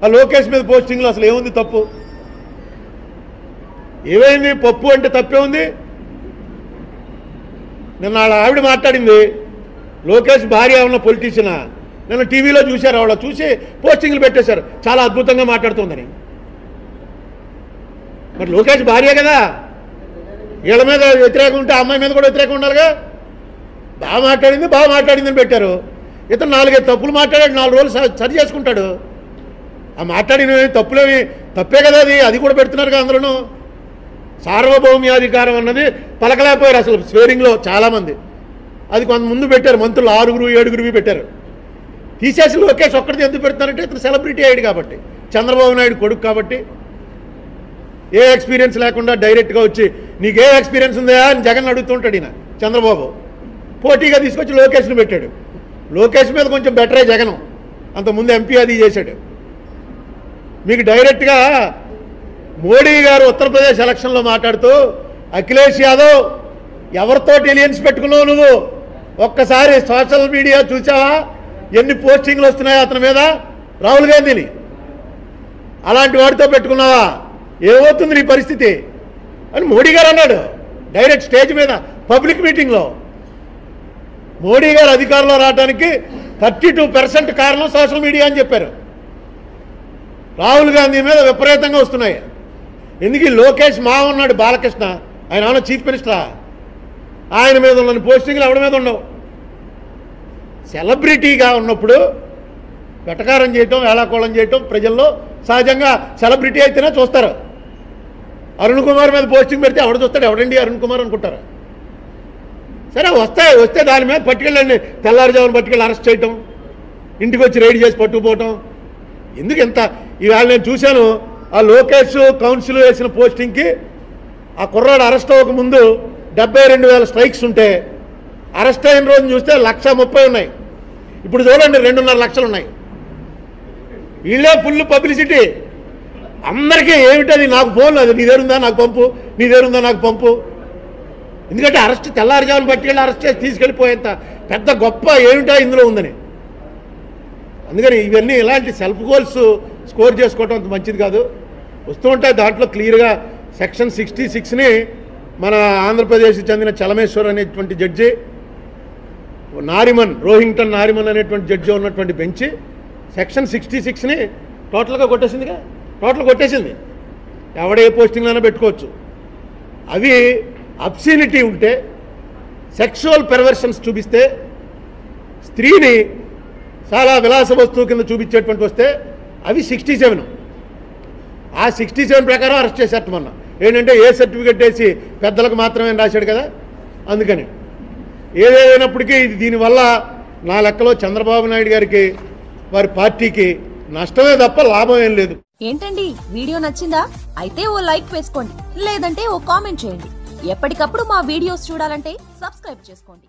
ఆ లోకేష్ మీద పోస్టింగ్లో అసలు ఏముంది తప్పు? ఏమైంది? పప్పు అంటే తప్పే ఉంది. నిన్న వాళ్ళ ఆవిడ మాట్లాడింది, లోకేష్ భార్య ఉన్న పొలిటీషియనా, నిన్న టీవీలో చూశారు, ఆవిడ చూసి పోస్టింగ్లు పెట్టేశారు, చాలా అద్భుతంగా మాట్లాడుతుందని. మరి లోకేష్ భార్య కదా, వీళ్ళ మీద వ్యతిరేకం ఉంటే అమ్మాయి మీద కూడా వ్యతిరేకం ఉండాలిగా. బాగా మాట్లాడిందని పెట్టారు. ఇతను 4-5 తప్పులు మాట్లాడాడు, 4 రోజులు సరి చేసుకుంటాడు. ఆ మాట్లాడినవి తప్పే కదా, అది కూడా పెడుతున్నారుగా అందులోనూ. సార్వభౌమ్యాధికారం అన్నది పలకలేకపోయారు అసలు స్వేరింగ్లో చాలామంది. అది కొంత ముందు పెట్టారు, మంత్రులు 6-7 పెట్టారు. తీసేసి లోకేష్ ఒక్కడిది ఎందుకు పెడుతున్నారంటే ఇతను సెలబ్రిటీ అయ్యాడు కాబట్టి, చంద్రబాబు నాయుడు కొడుకు కాబట్టి. ఏ ఎక్స్పీరియన్స్ లేకుండా డైరెక్ట్గా వచ్చి నీకే ఎక్స్పీరియన్స్ ఉందా అని జగన్ అడుగుతుంటాడు ఈయన. చంద్రబాబు పోటీగా తీసుకొచ్చి లోకేష్ను పెట్టాడు. లోకేష్ మీద కొంచెం బెటరే జగన్, అంతకుముందు ఎంపీ అది చేశాడు. మీకు డైరెక్ట్గా మోడీ గారు ఉత్తరప్రదేశ్ ఎలక్షన్లో మాట్లాడుతూ, అఖిలేష్ యాదవ్ ఎవరితో ఎలియన్స్ పెట్టుకున్నావు నువ్వు? ఒక్కసారి సోషల్ మీడియా చూసావా ఎన్ని పోస్టింగ్లు వస్తున్నాయో అతని మీద? రాహుల్ గాంధీని అలాంటి వాడితో పెట్టుకున్నావా? ఏమవుతుంది నీ పరిస్థితి అని మోడీ గారు అన్నాడు డైరెక్ట్ స్టేజ్ మీద పబ్లిక్ మీటింగ్లో. మోడీ గారు అధికారంలో రావడానికి 32% కారణం సోషల్ మీడియా అని చెప్పారు. రాహుల్ గాంధీ మీద విపరీతంగా వస్తున్నాయి. ఎందుకు? లోకేష్ మా ఉన్నాడు బాలకృష్ణ, ఆయన ఏమన్నా చీఫ్ మినిస్టరా? ఆయన మీద ఉన్న పోస్టింగ్లు ఎవరి మీద ఉండవు. సెలబ్రిటీగా ఉన్నప్పుడు వెటకారం చేయటం, వేళాకోళం చేయటం ప్రజల్లో సహజంగా. సెలబ్రిటీ అయితేనే చూస్తారు. అరుణ్ కుమార్ మీద పోస్టింగ్ పెడితే ఎవడు చూస్తాడు? ఎవడండి అరుణ్ కుమార్ అనుకుంటారు. సరే వస్తే దాని మీద పట్టుకెళ్ళండి, తెల్లారుజామున పట్టుకెళ్ళి అరెస్ట్ చేయటం, ఇంటికి వచ్చి రైడ్ చేసి పట్టుకుపోవటం. ఎందుకు ఇంత? ఇవాళ నేను చూశాను, ఆ లోకేష్ కౌన్సిల్ వేసిన పోస్టింగ్కి ఆ కుర్రాడు అరెస్ట్ అవ్వకముందు 72,000 స్ట్రైక్స్ ఉంటే, అరెస్ట్ అయిన రోజున చూస్తే 1,30,000 ఉన్నాయి. ఇప్పుడు చూడండి 2.5 లక్షలు ఉన్నాయి. వీళ్ళే ఫుల్ పబ్లిసిటీ అందరికీ. ఏమిటది? నాకు ఫోన్లు, అది నీ దగ్గరుందా నాకు పంపు, నీ దగ్గరుందా నాకు పంపు. ఎందుకంటే అరెస్ట్ తెల్లారుజామున పట్టుకెళ్ళి అరెస్ట్ చేసి తీసుకెళ్ళిపోయేంత పెద్ద గొప్ప ఏమిటా ఇందులో ఉందని. అందుకని ఇవన్నీ ఇలాంటి సెల్ఫ్ గోల్స్ స్కోర్ చేసుకోవటం అంత మంచిది కాదు. వస్తూ ఉంటాయి దాంట్లో క్లియర్గా. సెక్షన్ 66ని మన ఆంధ్రప్రదేశ్కి చెందిన చలమేశ్వర్ అనేటువంటి జడ్జి, రోహింగ్టన్ నారిమన్ అనేటువంటి జడ్జి ఉన్నటువంటి బెంచ్ సెక్షన్ 66ని టోటల్గా కొట్టేసిందిగా. కొట్టేసింది. ఎవడే పోస్టింగ్లైనా పెట్టుకోవచ్చు. అవి అబ్సీనిటీ ఉంటే, సెక్షువల్ పెర్వర్షన్స్ చూపిస్తే, స్త్రీని చాలా విలాస వస్తువు కింద చూపించేటువంటి వస్తే అవి 67. ఆ 67 ప్రకారం అరెస్ట్ చేసేట మొన్న. ఏంటంటే ఏ సర్టిఫికెట్ వేసి పెద్దలకు మాత్రమే రాశాడు కదా, అందుకని. ఏదేమైనప్పటికీ ఇది దీనివల్ల నా లెక్కలో చంద్రబాబు నాయుడు గారికి, వారి పార్టీకి నష్టమే తప్ప లాభం ఏం లేదు. ఏంటండి, వీడియో నచ్చిందా? అయితే ఓ లైక్ వేసుకోండి, లేదంటే ఓ కామెంట్ చేయండి. ఎప్పటికప్పుడు మా వీడియోస్ చూడాలంటే సబ్స్క్రైబ్ చేసుకోండి.